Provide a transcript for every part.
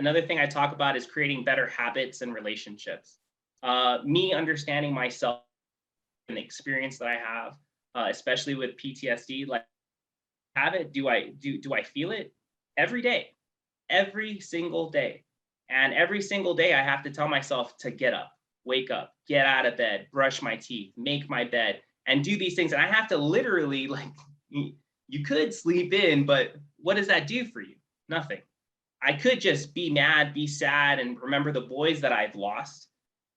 Another thing I talk about is creating better habits and relationships. Me understanding myself and the experience that I have, especially with PTSD, like have it, do I feel it every day, every single day. And every single day I have to tell myself to get up, wake up, get out of bed, brush my teeth, make my bed, and do these things. And I have to literally like, you could sleep in, but what does that do for you? Nothing. I could just be mad, be sad, and remember the boys that I've lost,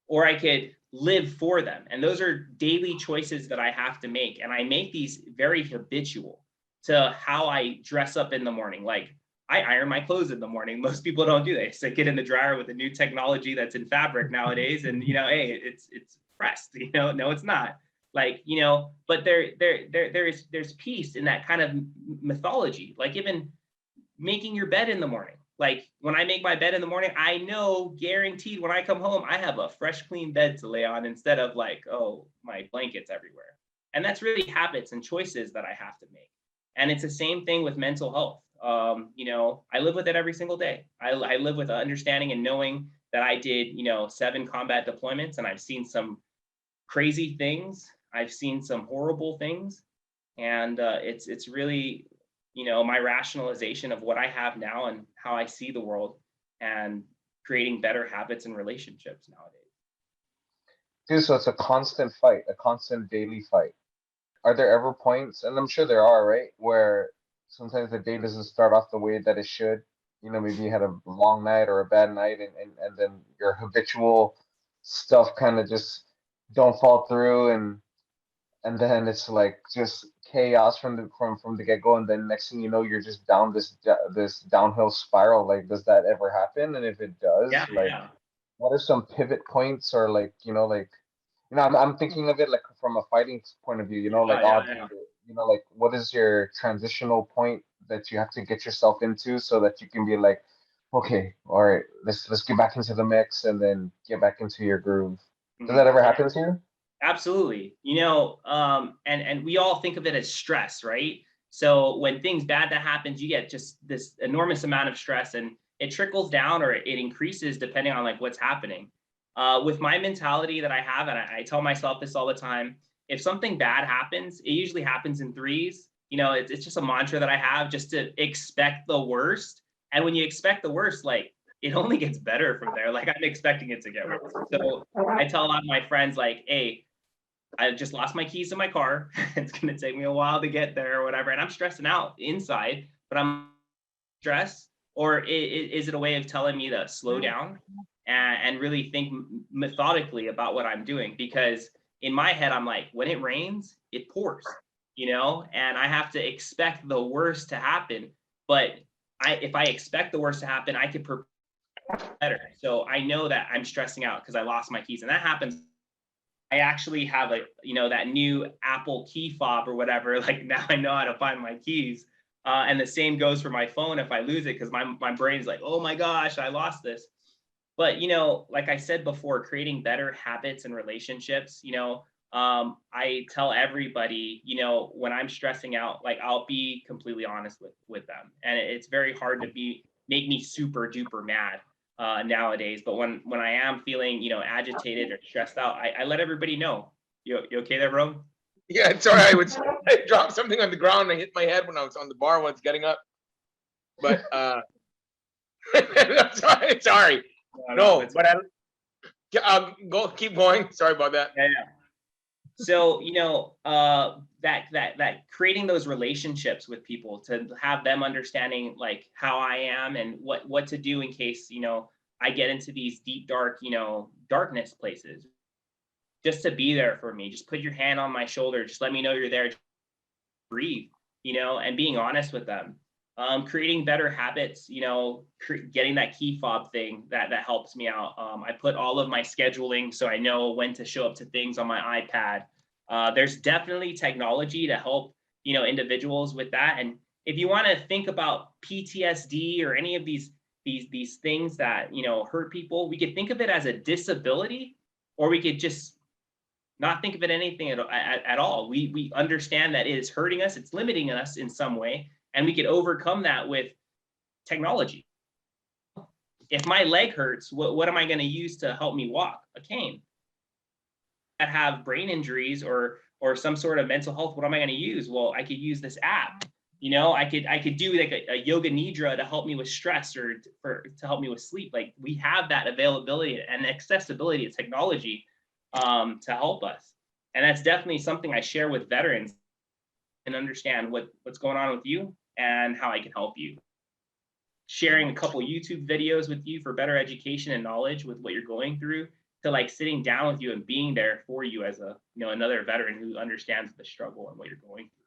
or I could live for them. And those are daily choices that I have to make. And I make these very habitual to how I dress up in the morning. Like I iron my clothes in the morning. Most people don't do that. They stick it in the dryer with the new technology that's in fabric nowadays. And, hey, it's pressed, no, it's not. Like, but there's peace in that kind of mythology. Like even making your bed in the morning. Like when I make my bed in the morning, I know guaranteed when I come home, I have a fresh, clean bed to lay on instead of like, oh, my blankets everywhere. And that's really habits and choices that I have to make. And it's the same thing with mental health. I live with it every single day. I live with understanding and knowing that I did, 7 combat deployments, and I've seen some crazy things. I've seen some horrible things. And it's really, my rationalization of what I have now and how I see the world and creating better habits and relationships nowadays. Dude, so it's a constant fight, a constant daily fight. Are there ever points, and I'm sure there are, right, where sometimes the day doesn't start off the way that it should? Maybe you had a long night or a bad night, and then your habitual stuff kind of just don't fall through, and then it's like just chaos from the get go, and then next thing you know, you're just down this downhill spiral. Like, does that ever happen? And if it does, Yeah. what are some pivot points, or I'm thinking of it like from a fighting point of view, like what is your transitional point that you have to get yourself into so that you can be like, okay, all right, let's get back into the mix and then get back into your groove. Does that ever happen to you? Absolutely. And we all think of it as stress, right? So when things bad that happens, you get just this enormous amount of stress, and it trickles down or it increases depending on like what's happening. With my mentality that I have, and I tell myself this all the time, if something bad happens, it usually happens in threes. It's just a mantra that I have, just to expect the worst. And when you expect the worst, like it only gets better from there. Like I'm expecting it to get worse. So I tell a lot of my friends like, hey, I just lost my keys in my car. It's going to take me a while to get there or whatever. And I'm stressing out inside, but I'm stressed. Or is it a way of telling me to slow down and really think methodically about what I'm doing? Because in my head, I'm like, when it rains, it pours, and I have to expect the worst to happen. But if I expect the worst to happen, I could prepare better. So I know that I'm stressing out because I lost my keys, and that happens. I actually have that new Apple key fob or whatever. Like now I know how to find my keys. And the same goes for my phone if I lose it, because my brain's like, oh my gosh, I lost this. But, like I said before, creating better habits and relationships, I tell everybody, when I'm stressing out, like I'll be completely honest with them. And it's very hard to make me super duper mad nowadays. But when I am feeling, agitated or stressed out, I let everybody know. You okay there, bro? Yeah, sorry. I dropped something on the ground and I hit my head when I was on the bar once getting up. But sorry. No, but keep going. Sorry about that. Yeah. So, that creating those relationships with people, to have them understanding like how I am and what to do in case, I get into these deep, dark, darkness places. Just to be there for me, just put your hand on my shoulder, just let me know you're there, breathe, and being honest with them. Creating better habits, getting that key fob thing that helps me out. I put all of my scheduling so I know when to show up to things on my iPad. There's definitely technology to help, individuals with that. And if you want to think about PTSD or any of these things that, hurt people, we could think of it as a disability, or we could just not think of it anything at all. We understand that it is hurting us, it's limiting us in some way, and we could overcome that with technology. if my leg hurts, what am I going to use to help me walk? A cane. That have brain injuries or some sort of mental health, what am I going to use? Well, I could use this app. You know, I could do like a yoga nidra to help me with stress or to help me with sleep. Like we have that availability and accessibility of technology to help us. And that's definitely something I share with veterans and understand what's going on with you and how I can help you. Sharing a couple YouTube videos with you for better education and knowledge with what you're going through, to like sitting down with you and being there for you as a, you know, another veteran who understands the struggle and what you're going through.